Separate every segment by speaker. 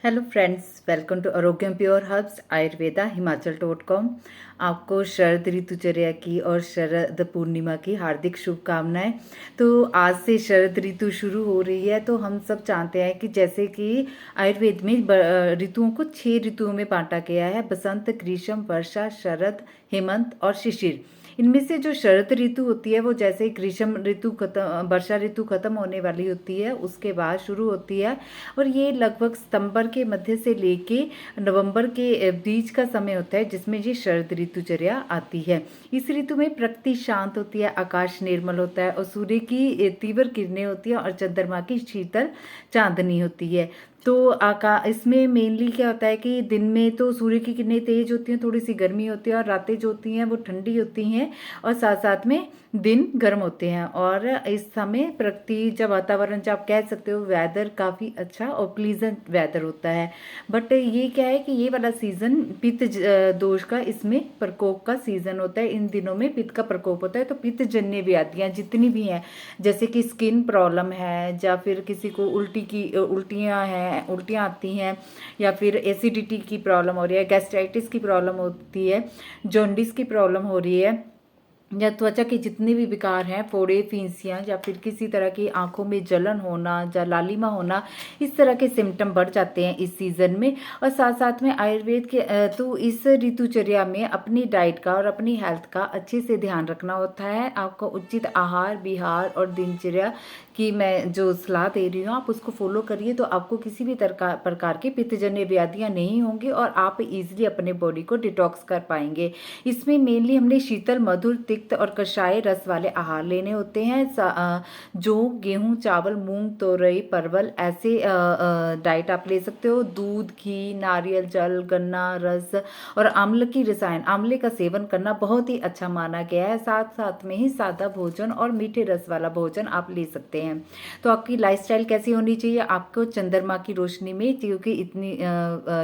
Speaker 1: Hello friends, welcome to Arogyam pure herbs Ayurveda हिमाचल.com। आपको शरद ऋतुचर्या की और शरद पूर्णिमा की हार्दिक शुभकामनाएं। तो आज से शरद ऋतु शुरू हो रही है। तो हम सब जानते हैं कि जैसे कि आयुर्वेद में ऋतुओं को 6 ऋतुओं में बांटा गया है: बसंत, ग्रीष्म, वर्षा, शरद, हेमंत और शिशिर। इनमें से जो शरद ऋतु होती है वो जैसे ही ग्रीष्म ऋतु खत्म, वर्षा ऋतु खत्म होने वाली होती है उसके बाद शुरू होती है। और ये लगभग सितंबर के मध्य से लेके नवंबर के बीच का समय होता है जिसमें ये शरद ऋतुचर्या आती है। इस ऋतु में प्रकृति शांत होती है, आकाश निर्मल होता है और सूर्य की तीव्र किरणें होती हैं और चंद्रमा की शीतल चांदनी होती है। तो इसमें मेनली क्या होता है कि दिन में तो सूर्य की किरणें तेज होती हैं, थोड़ी सी गर्मी होती है, और रातें जो होती हैं वो ठंडी होती हैं और साथ साथ में दिन गर्म होते हैं। और इस समय प्रकृति जब वातावरण जब आप कह सकते हो वेदर काफ़ी अच्छा और प्लीजेंट वेदर होता है। बट ये क्या है कि ये वाला सीज़न पित्त दोष का, इसमें प्रकोप का सीज़न होता है। इन दिनों में पित्त का प्रकोप होता है। तो पित्त जन्य व्याधियाँ जितनी भी हैं, जैसे कि स्किन प्रॉब्लम है, या फिर किसी को उल्टियाँ आती हैं, या फिर एसिडिटी की प्रॉब्लम हो रही है, गैस्ट्राइटिस की प्रॉब्लम होती है, जॉन्डिस की प्रॉब्लम हो रही है, या त्वचा के जितने भी विकार हैं, फोड़े, फिंसियाँ, या फिर किसी तरह की आंखों में जलन होना या लालिमा होना, इस तरह के सिम्टम बढ़ जाते हैं इस सीज़न में। और साथ साथ में आयुर्वेद के तो इस ऋतुचर्या में अपनी डाइट का और अपनी हेल्थ का अच्छे से ध्यान रखना होता है। आपको उचित आहार विहार और दिनचर्या की मैं जो सलाह दे रही हूँ आप उसको फॉलो करिए, तो आपको किसी भी प्रकार की पित्तजन्य व्याधियाँ नहीं होंगी और आप इजीली अपने बॉडी को डिटॉक्स कर पाएंगे। इसमें मेनली हमने शीतल, मधुर, तिक्त और कषाय रस वाले आहार लेने होते हैं। जो गेहूं, चावल, मूंग, तोरई, परवल, ऐसे डाइट आप ले सकते हो। दूध, घी, नारियल जल, गन्ना रस और आंवले का सेवन करना बहुत ही अच्छा माना गया है। साथ साथ में ही सादा भोजन और मीठे रस वाला भोजन आप ले सकते हैं। तो आपकी लाइफस्टाइल कैसी होनी चाहिए? आपको चंद्रमा की रोशनी में, क्योंकि इतनी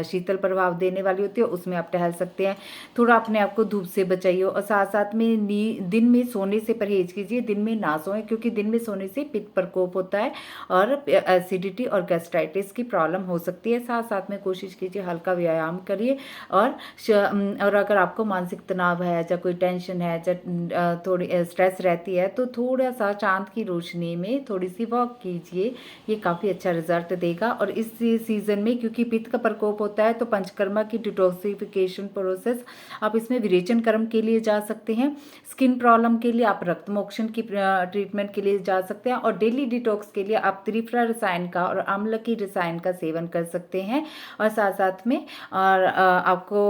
Speaker 1: शीतल प्रभाव देने वाली होती है, उसमें आप टहल सकते हैं। थोड़ा अपने आप को धूप से बचाइए और साथ साथ में दिन में सोने से परहेज कीजिए। दिन में ना सोएं, क्योंकि दिन में सोने से पित्त प्रकोप होता है और एसिडिटी और गैस्ट्राइटिस की प्रॉब्लम हो सकती है। साथ साथ में कोशिश कीजिए हल्का व्यायाम करिए। और अगर आपको मानसिक तनाव है या कोई टेंशन है या थोड़ी स्ट्रेस रहती है, तो थोड़ा सा चांद की रोशनी में थोड़ी सी वॉक कीजिए। ये काफ़ी अच्छा रिजल्ट देगा। और इस सीज़न में क्योंकि पित्त का प्रकोप होता है, तो पंचकर्मा की डिटॉक्सिफिकेशन प्रोसेस, आप इसमें विरेचन कर्म के लिए जा सकते हैं। स्किन प्रॉब्लम के लिए आप रक्त मोक्षण की ट्रीटमेंट के लिए जा सकते हैं। और डेली डिटॉक्स के लिए आप त्रिफला रसायन का और आम्ल की रसायन का सेवन कर सकते हैं। और साथ साथ में आपको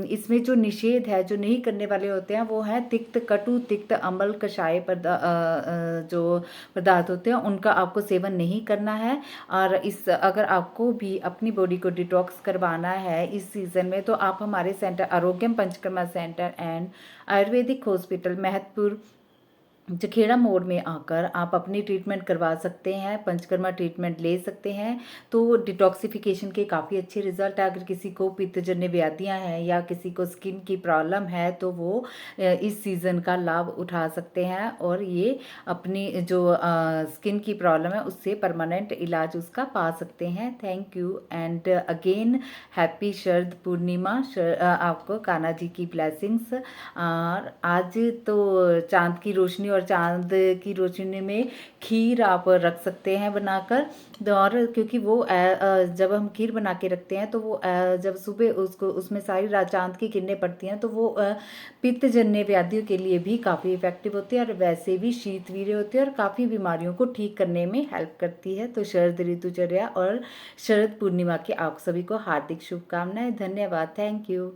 Speaker 1: इसमें जो निषेध है, जो नहीं करने वाले होते हैं, वो है तिक्त, कटु, तिक्त, अम्ल, कषाय जो पदार्थ होते हैं उनका आपको सेवन नहीं करना है। और अगर आपको भी अपनी बॉडी को डिटॉक्स करवाना है इस सीज़न में, तो आप हमारे centre Arogyam Panchakarma centre and Ayurvedic hospital Mahatpur Jakhera मोड़ में आकर आप अपनी ट्रीटमेंट करवा सकते हैं, पंचकर्मा ट्रीटमेंट ले सकते हैं। तो डिटॉक्सिफिकेशन के काफ़ी अच्छे रिजल्ट है। अगर किसी को पित्तजन्य व्याधियाँ हैं या किसी को स्किन की प्रॉब्लम है, तो वो इस सीज़न का लाभ उठा सकते हैं और ये अपनी जो स्किन की प्रॉब्लम है उससे परमानेंट इलाज उसका पा सकते हैं। Thank you and again happy Sharad Purnima. आपको कान्हा जी की ब्लेसिंग्स। और आज तो चांद की रोशनी और चांद की रोशनी में खीर आप रख सकते हैं बनाकर। और क्योंकि वो जब हम खीर बना के रखते हैं, तो वो जब सुबह उसको उसमें सारी रात चांद की किरणें पड़ती हैं, तो वो पित्तजन्य व्याधियों के लिए भी काफ़ी इफेक्टिव होती है और वैसे भी शीतवीर्य होती है और काफ़ी बीमारियों को ठीक करने में हेल्प करती है। तो शरद ऋतुचर्या और शरद पूर्णिमा की आप सभी को हार्दिक शुभकामनाएं। धन्यवाद। Thank you.